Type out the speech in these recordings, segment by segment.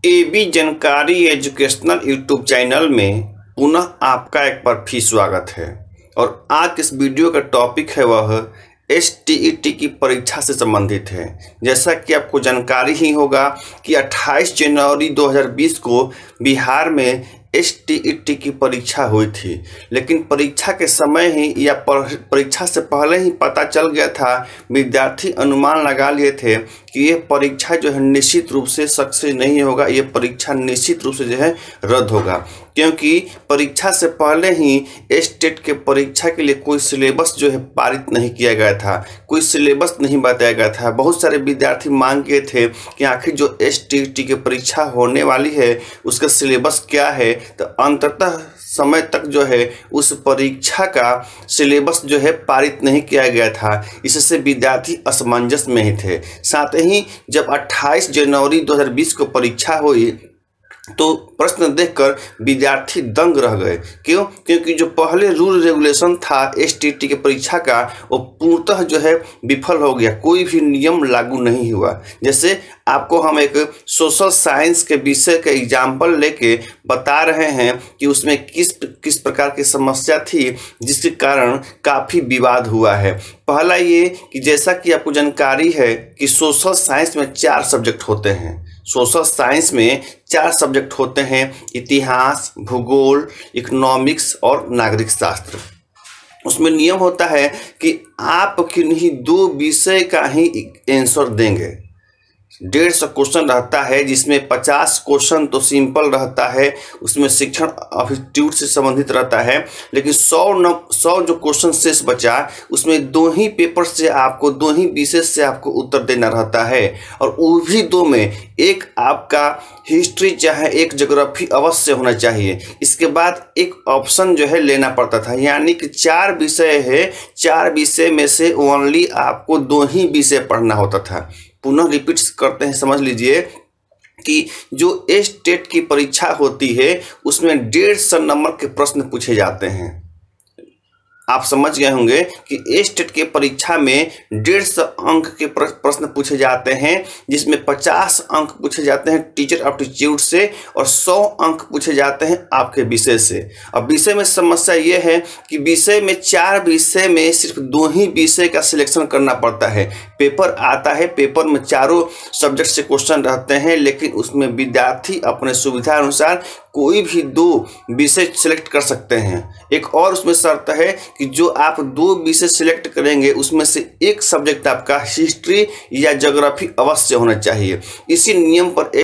AB जानकारी educational YouTube channel में पुनः आपका एक बार फिर स्वागत है। और आज इस वीडियो का टॉपिक है वह STET की परीक्षा से संबंधित है। जैसा कि आपको जानकारी ही होगा कि 28 जनवरी 2020 को बिहार में STET की परीक्षा हुई थी, लेकिन परीक्षा के समय ही या परीक्षा से पहले ही पता चल गया था, विद्यार्थी अनुमान लगा लिए थे कि ये परीक्षा जो है निश्चित रूप से सक्सेस नहीं होगा, ये परीक्षा निश्चित रूप से जो है रद्द होगा, क्योंकि परीक्षा से पहले ही स्टेट के परीक्षा के लिए कोई सिलेबस जो है पारित नहीं किया गया था, कोई सिलेबस नहीं बताया गया था। बहुत सारे विद्यार्थी मांग किए थे कि आखिर जो STET की परीक्षा होने वाली है उसका सिलेबस क्या है, तो अंततः समय तक जो है उस परीक्षा का सिलेबस जो है पारित नहीं किया गया था। इससे विद्यार्थी असमंजस में ही थे। साथ ही जब 28 जनवरी 2020 को परीक्षा हुई तो प्रश्न देखकर विद्यार्थी दंग रह गए। क्यों? क्योंकि जो पहले रूल रेगुलेशन था STET की परीक्षा का वो पूर्णतः जो है विफल हो गया, कोई भी नियम लागू नहीं हुआ। जैसे आपको हम एक सोशल साइंस के विषय का एग्जाम्पल लेके बता रहे हैं कि उसमें किस प्रकार की समस्या थी जिसके कारण काफ़ी विवाद हुआ है। पहला ये कि जैसा कि आपको जानकारी है कि सोशल साइंस में 4 सब्जेक्ट होते हैं। सोशल साइंस में 4 सब्जेक्ट होते हैं: इतिहास, भूगोल, इकोनॉमिक्स और नागरिक शास्त्र। उसमें नियम होता है कि आप किन्हीं 2 विषय का ही आंसर देंगे। 150 क्वेश्चन रहता है, जिसमें 50 क्वेश्चन तो सिंपल रहता है, उसमें शिक्षण एप्टीट्यूड से संबंधित रहता है, लेकिन 100 जो क्वेश्चन शेष बचा उसमें 2 ही पेपर से आपको 2 ही विषय से आपको उत्तर देना रहता है। और वो भी 2 में एक आपका हिस्ट्री चाहे एक ज्योग्राफी अवश्य होना चाहिए। इसके बाद एक ऑप्शन जो है लेना पड़ता था, यानी कि 4 विषय है, 4 विषय में से ओनली आपको 2 ही विषय पढ़ना होता था। पुनः रिपीट करते हैं, समझ लीजिए कि जो STET की परीक्षा होती है उसमें 150 नंबर के प्रश्न पूछे जाते हैं। आप समझ गए होंगे कि STET के परीक्षा में 150 अंक के प्रश्न पूछे जाते हैं, जिसमें 50 अंक पूछे जाते हैं टीचर एप्टीट्यूड से और 100 अंक पूछे जाते हैं आपके विषय से। अब विषय में समस्या ये है कि विषय में 4 विषय में सिर्फ 2 ही विषय का सिलेक्शन करना पड़ता है। पेपर आता है, पेपर में चारों सब्जेक्ट से क्वेश्चन रहते हैं, लेकिन उसमें विद्यार्थी अपने सुविधा अनुसार कोई भी 2 विषय सिलेक्ट कर सकते हैं। एक और उसमें शर्त है कि जो आप 2 विषय सिलेक्ट करेंगे उसमें से एक सब्जेक्ट आपका हिस्ट्री या ज्योग्राफी अवश्य होना चाहिए। इसी नियम पर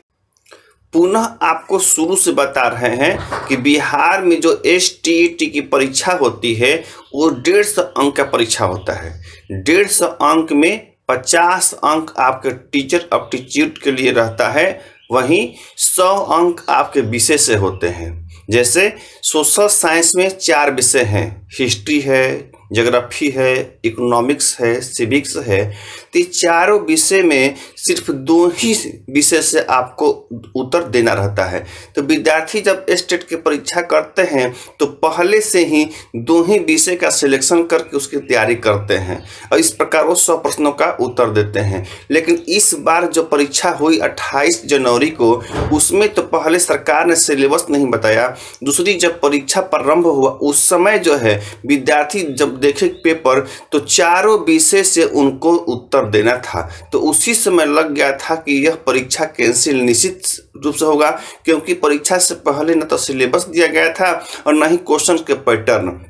पुनः आपको शुरू से बता रहे हैं कि बिहार में जो STET की परीक्षा होती है वो 150 अंक का परीक्षा होता है। 150 अंक में 50 अंक आपके टीचर एप्टीट्यूड के लिए रहता है, वहीं 100 अंक आपके विषय से होते हैं। जैसे सोशल साइंस में 4 विषय हैं, हिस्ट्री है, ज्योग्राफी है, इकोनॉमिक्स है, सिविक्स है। तो ये चारों विषय में सिर्फ 2 ही विषय से आपको उत्तर देना रहता है। तो विद्यार्थी जब STET की परीक्षा करते हैं तो पहले से ही 2 ही विषय का सिलेक्शन करके उसकी तैयारी करते हैं और इस प्रकार वो 100 प्रश्नों का उत्तर देते हैं। लेकिन इस बार जो परीक्षा हुई 28 जनवरी को, उसमें तो पहले सरकार ने सिलेबस नहीं बताया। दूसरी जब परीक्षा प्रारंभ हुआ उस समय जो है विद्यार्थी जब देखे पेपर तो चारों विषय से उनको उत्तर देना था, तो उसी समय लग गया था कि यह परीक्षा कैंसिल निश्चित रूप से होगा, क्योंकि परीक्षा से पहले न तो सिलेबस दिया गया था और न ही क्वेश्चन के पैटर्न।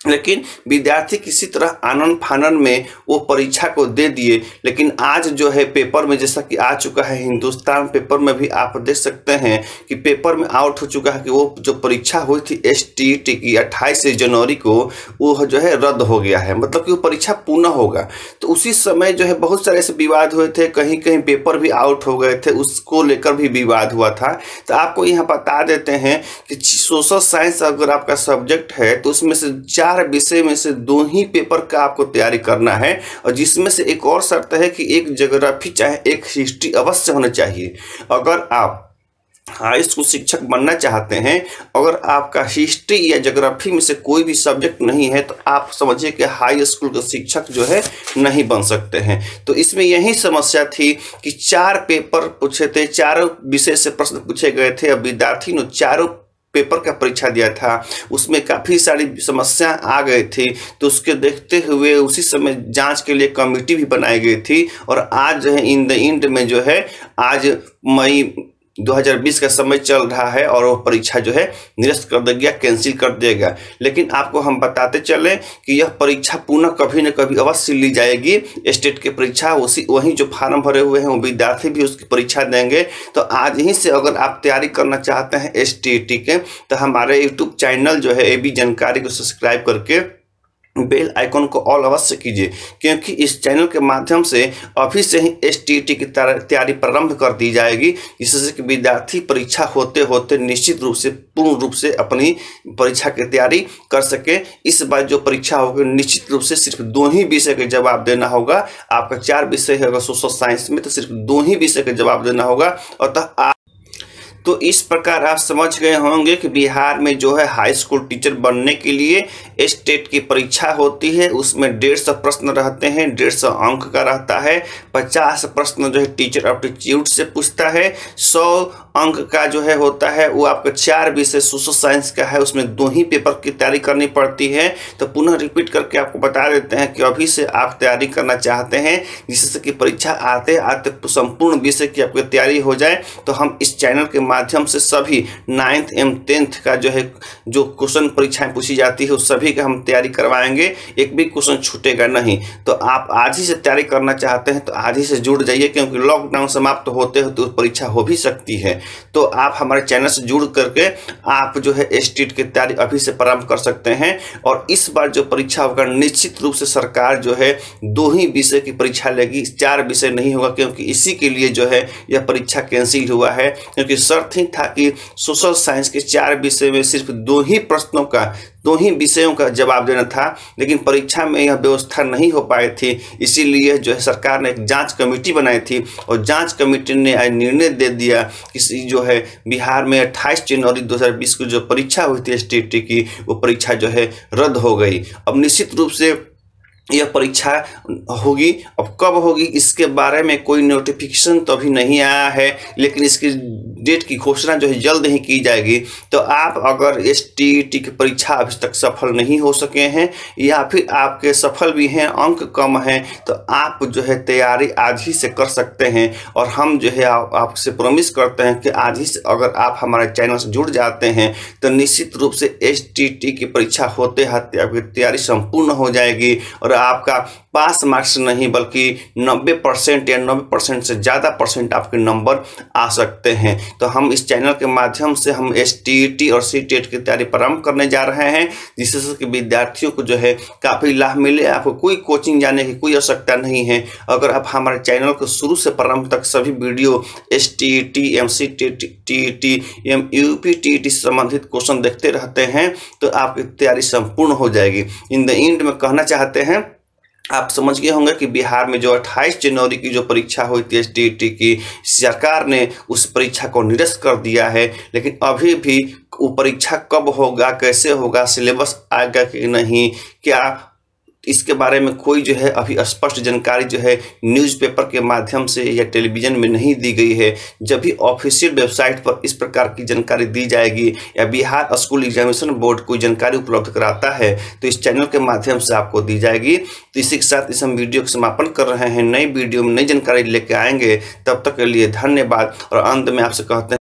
लेकिन विद्यार्थी किसी तरह आनन फानन में वो परीक्षा को दे दिए। लेकिन आज जो है पेपर में, जैसा कि आ चुका है हिंदुस्तान पेपर में भी आप देख सकते हैं कि पेपर में आउट हो चुका है कि वो जो परीक्षा हुई थी STET की 28 जनवरी को, वो जो है रद्द हो गया है, मतलब कि वो परीक्षा पुनः होगा। तो उसी समय जो है बहुत सारे ऐसे विवाद हुए थे, कहीं कहीं पेपर भी आउट हो गए थे, उसको लेकर भी विवाद हुआ था। तो आपको यहाँ बता देते हैं कि सोशल साइंस अगर आपका सब्जेक्ट है तो उसमें से 4 विषय में से 2 ही पेपर का आपको तैयारी करना है, और जिसमें से एक और शर्त है कि एक ज्योग्राफी चाहे एक हिस्ट्री अवश्य होना चाहिए। अगर आप हाई स्कूल शिक्षक बनना चाहते हैं, अगर आपका हिस्ट्री या ज्योग्राफी में से कोई भी सब्जेक्ट नहीं है तो आप समझिए कि हाई स्कूल के शिक्षक जो है नहीं बन सकते हैं। तो इसमें यही समस्या थी कि 4 पेपर पूछे थे, चारों विषय से प्रश्न पूछे गए थे। अब विद्यार्थी ने चारों पेपर का परीक्षा दिया था, उसमें काफ़ी सारी समस्या आ गई थी। तो उसके देखते हुए उसी समय जांच के लिए कमेटी भी बनाई गई थी और आज जो है इन द एंड में जो है आज मई 2020 का समय चल रहा है और वो परीक्षा जो है निरस्त कर दिया, कैंसिल कर देगा। लेकिन आपको हम बताते चलें कि यह परीक्षा पुनः कभी न कभी अवश्य ली जाएगी। स्टेट की परीक्षा वहीं जो फार्म भरे हुए हैं वो विद्यार्थी भी उसकी परीक्षा देंगे। तो आज ही से अगर आप तैयारी करना चाहते हैं STET के, तो हमारे यूट्यूब चैनल जो है AB जानकारी को सब्सक्राइब करके बेल आइकन को ऑल अवश्य कीजिए, क्योंकि इस चैनल के माध्यम से अभी से ही STET की तैयारी प्रारंभ कर दी जाएगी, जिससे कि विद्यार्थी परीक्षा होते होते निश्चित रूप से पूर्ण रूप से अपनी परीक्षा की तैयारी कर सके। इस बार जो परीक्षा होगी निश्चित रूप से सिर्फ 2 ही विषय के जवाब देना होगा। आपका 4 विषय है अगर सोशल साइंस में, तो सिर्फ 2 ही विषय के जवाब देना होगा। और तो इस प्रकार आप समझ गए होंगे कि बिहार में जो है हाई स्कूल टीचर बनने के लिए स्टेट की परीक्षा होती है। उसमें 150 प्रश्न रहते हैं, 150 अंक का रहता है। 50 प्रश्न जो है टीचर एप्टीट्यूड से पूछता है। 100 अंक का जो है होता है वो आपका 4 विषय सोशल साइंस का है, उसमें 2 ही पेपर की तैयारी करनी पड़ती है। तो पुनः रिपीट करके आपको बता देते हैं कि अभी से आप तैयारी करना चाहते हैं, जिससे कि परीक्षा आते आते संपूर्ण विषय की आपकी तैयारी हो जाए। तो हम इस चैनल के माध्यम से सभी 9th एवं 10th का जो क्वेश्चन परीक्षाएं पूछी जाती है उस सभी का हम तैयारी करवाएंगे, एक भी क्वेश्चन छूटेगा नहीं। तो आप आज ही से तैयारी करना चाहते हैं तो आज ही से जुड़ जाइए, क्योंकि लॉकडाउन समाप्त होते होते परीक्षा हो भी सकती है। तो आप हमारे चैनल से जुड़ करके आप जो है STET की तैयारी अभी से प्रारंभ कर सकते हैं। और इस बार जो परीक्षा होगा निश्चित रूप से सरकार जो है 2 ही विषय की परीक्षा लेगी, 4 विषय नहीं होगा, क्योंकि इसी के लिए जो है यह परीक्षा कैंसिल हुआ है। क्योंकि शर्त ही था कि सोशल साइंस के 4 विषय में सिर्फ 2 ही प्रश्नों का 2 ही विषयों का जवाब देना था, लेकिन परीक्षा में यह व्यवस्था नहीं हो पाई थी। इसीलिए जो है सरकार ने एक जांच कमेटी बनाई थी और जांच कमेटी ने आज निर्णय दे दिया कि जो है बिहार में 28 जनवरी 2020 को जो परीक्षा हुई थी STET की, वो परीक्षा जो है रद्द हो गई। अब निश्चित रूप से यह परीक्षा होगी। अब कब होगी इसके बारे में कोई नोटिफिकेशन तो अभी नहीं आया है, लेकिन इसकी डेट की घोषणा जो है जल्द ही की जाएगी। तो आप अगर STET की परीक्षा अभी तक सफल नहीं हो सके हैं या फिर आपके सफल भी हैं, अंक कम हैं, तो आप जो है तैयारी आज ही से कर सकते हैं। और हम जो है आपसे प्रॉमिस करते हैं कि आज ही से अगर आप हमारे चैनल से जुड़ जाते हैं तो निश्चित रूप से STET की परीक्षा होते होते आपकी तैयारी संपूर्ण हो जाएगी और आपका पास मार्क्स नहीं बल्कि 90% या 90% से ज़्यादा परसेंट आपके नंबर आ सकते हैं। तो हम इस चैनल के माध्यम से हम STET और CTET की तैयारी प्रारंभ करने जा रहे हैं, जिससे कि विद्यार्थियों को जो है काफ़ी लाभ मिले। आपको कोई कोचिंग जाने की कोई आवश्यकता नहीं है। अगर आप हमारे चैनल को शुरू से प्रारंभ तक सभी video STET CTET TET UP TET से संबंधित क्वेश्चन देखते रहते हैं तो आपकी तैयारी संपूर्ण हो जाएगी। इन द एंड में कहना चाहते हैं, आप समझ गए होंगे कि बिहार में जो 28 जनवरी की जो परीक्षा हुई थी STET की, सरकार ने उस परीक्षा को निरस्त कर दिया है। लेकिन अभी भी वो परीक्षा कब होगा, कैसे होगा, सिलेबस आएगा कि नहीं, क्या इसके बारे में कोई जो है अभी स्पष्ट जानकारी जो है न्यूज़पेपर के माध्यम से या टेलीविज़न में नहीं दी गई है। जब भी ऑफिशियल वेबसाइट पर इस प्रकार की जानकारी दी जाएगी या बिहार स्कूल एग्जामिनेशन बोर्ड कोई जानकारी उपलब्ध कराता है तो इस चैनल के माध्यम से आपको दी जाएगी। तो इसी के साथ इस हम वीडियो को समापन कर रहे हैं। नई वीडियो में नई जानकारी लेके आएंगे, तब तक के लिए धन्यवाद। और अंत में आपसे कहते हैं